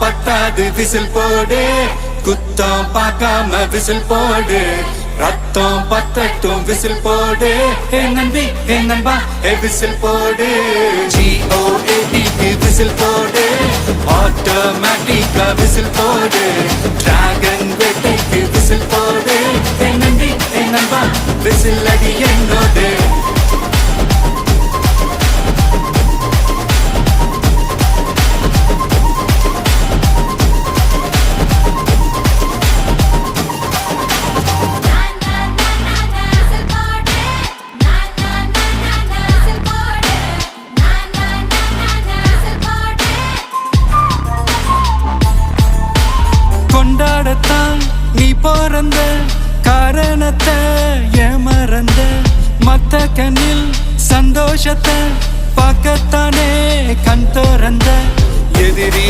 பத்தாது விசில் போடு குத்தம் பார்க்காம விசில் போடு ரத்தம் பத்தட்டும் விசில் போடு ஏ நம்பி ஏ நண்பா ஏ விசில் போடு GOATக்கு விசில் போடு ஆட்டோமேட்டிக்கா விசில் போடு டிராகன் வேட்டைக்கு விசில் போடு ஏ நம்பி ஏ நண்பா விசில் அடி என்னோடு கொண்டாடத்தான் நீ பிறந்த காரணத்தை ஏமறந்த மத்த கண்ணில் சந்தோஷத்தை பார்க்கத்தானே கண் திறந்த எதிரி